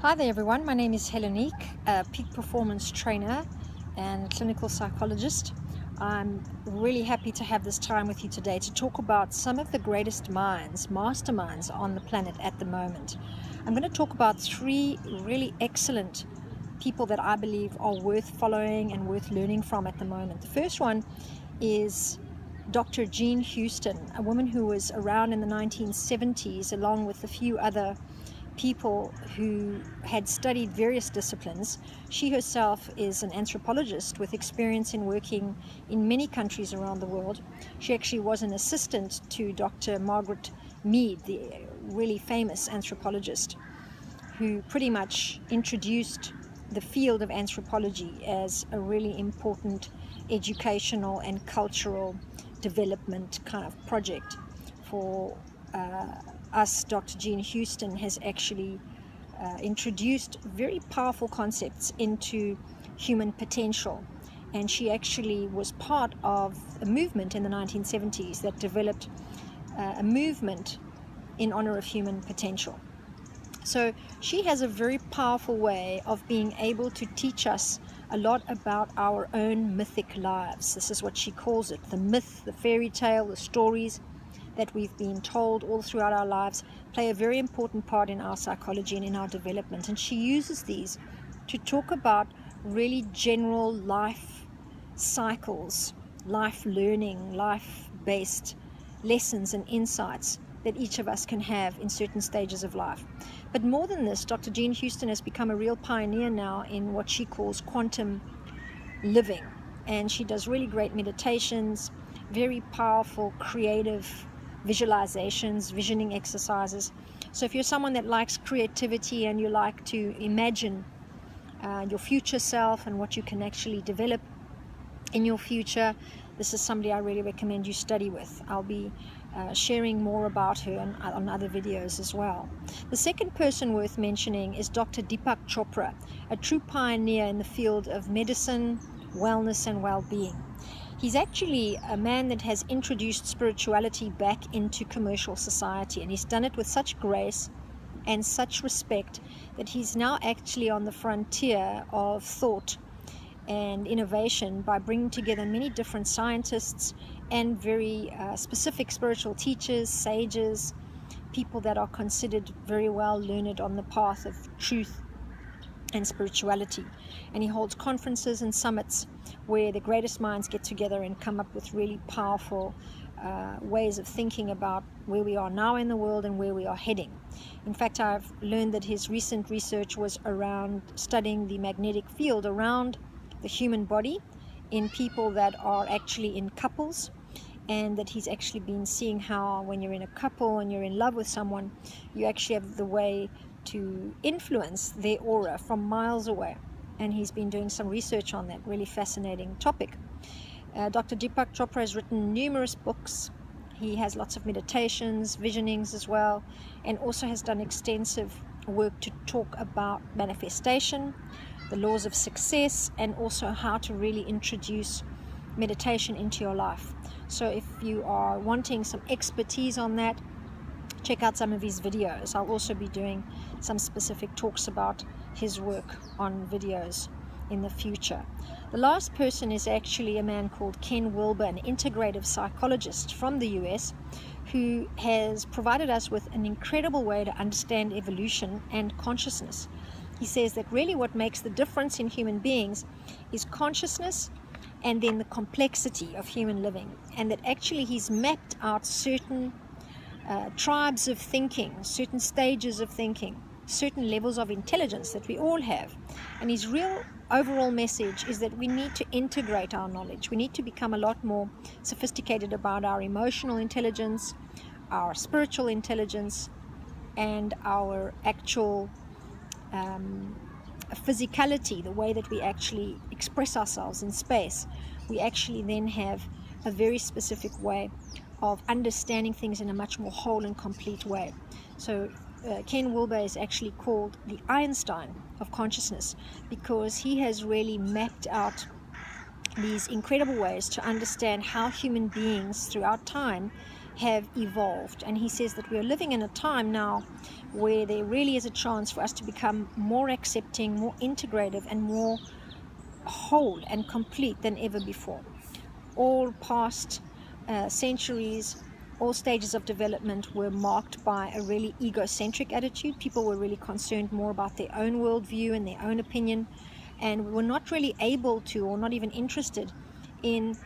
Hi there everyone, my name is Helenique, a peak performance trainer and clinical psychologist. I'm really happy to have this time with you today to talk about some of the greatest minds, masterminds on the planet at the moment. I'm going to talk about three really excellent people that I believe are worth following and worth learning from at the moment. The first one is Dr. Jean Houston, a woman who was around in the 1970s along with a few other people who had studied various disciplines. She herself is an anthropologist with experience in working in many countries around the world. She actually was an assistant to Dr. Margaret Mead, the really famous anthropologist, who pretty much introduced the field of anthropology as a really important educational and cultural development kind of project for us. Dr. Jean Houston has actually introduced very powerful concepts into human potential, and she actually was part of a movement in the 1970s that developed a movement in honor of human potential. So she has a very powerful way of being able to teach us a lot about our own mythic lives. This is what she calls it, the myth, the fairy tale, the stories that we've been told all throughout our lives play a very important part in our psychology and in our development. And she uses these to talk about really general life cycles, life learning, life-based lessons and insights that each of us can have in certain stages of life. But more than this, Dr. Jean Houston has become a real pioneer now in what she calls quantum living. And she does really great meditations, very powerful, creative visualizations, visioning exercises. So if you're someone that likes creativity and you like to imagine your future self and what you can actually develop in your future, this is somebody I really recommend you study with. I'll be sharing more about her on other videos as well. The second person worth mentioning is Dr. Deepak Chopra, a true pioneer in the field of medicine, wellness and well-being. He's actually a man that has introduced spirituality back into commercial society, and he's done it with such grace and such respect that he's now actually on the frontier of thought and innovation by bringing together many different scientists and very specific spiritual teachers, sages, people that are considered very well learned on the path of truth and spirituality. And he holds conferences and summits where the greatest minds get together and come up with really powerful ways of thinking about where we are now in the world and where we are heading. In fact, I've learned that his recent research was around studying the magnetic field around the human body in people that are actually in couples, and that he's actually been seeing how when you're in a couple and you're in love with someone, you actually have the way to influence their aura from miles away. And he's been doing some research on that really fascinating topic. Dr. Deepak Chopra has written numerous books. He has lots of meditations, visionings as well, and also has done extensive work to talk about manifestation, the laws of success, and also how to really introduce meditation into your life. So if you are wanting some expertise on that, check out some of his videos. I'll also be doing some specific talks about his work on videos in the future. The last person is actually a man called Ken Wilber, an integrative psychologist from the US, who has provided us with an incredible way to understand evolution and consciousness. He says that really what makes the difference in human beings is consciousness and then the complexity of human living, and that actually he's mapped out certain tribes of thinking, certain stages of thinking, certain levels of intelligence that we all have. And his real overall message is that we need to integrate our knowledge. We need to become a lot more sophisticated about our emotional intelligence, our spiritual intelligence, and our actual physicality, the way that we actually express ourselves in space. We actually then have a very specific way of understanding things in a much more whole and complete way. So Ken Wilber is actually called the Einstein of consciousness, because he has really mapped out these incredible ways to understand how human beings throughout time have evolved. And he says that we are living in a time now where there really is a chance for us to become more accepting, more integrative, and more whole and complete than ever before. All past centuries, all stages of development were marked by a really egocentric attitude. People were really concerned more about their own worldview and their own opinion, and we were not really able to, or not even interested in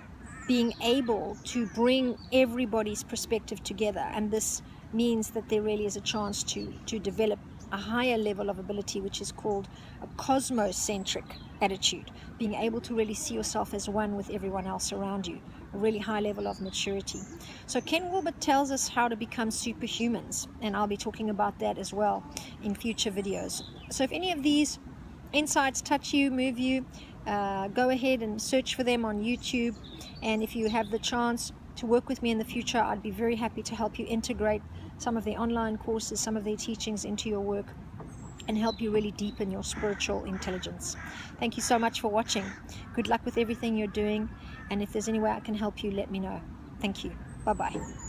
being able to bring everybody's perspective together. And this means that there really is a chance to develop a higher level of ability, which is called a cosmocentric attitude, being able to really see yourself as one with everyone else around you, a really high level of maturity. So Ken Wilbert tells us how to become superhumans, and I'll be talking about that as well in future videos. So if any of these insights touch you, move you, go ahead and search for them on YouTube. And if you have the chance to work with me in the future, I'd be very happy to help you integrate some of the online courses, some of their teachings into your work, and help you really deepen your spiritual intelligence. Thank you so much for watching. Good luck with everything you're doing, and if there's any way I can help you, let me know. Thank you. Bye-bye.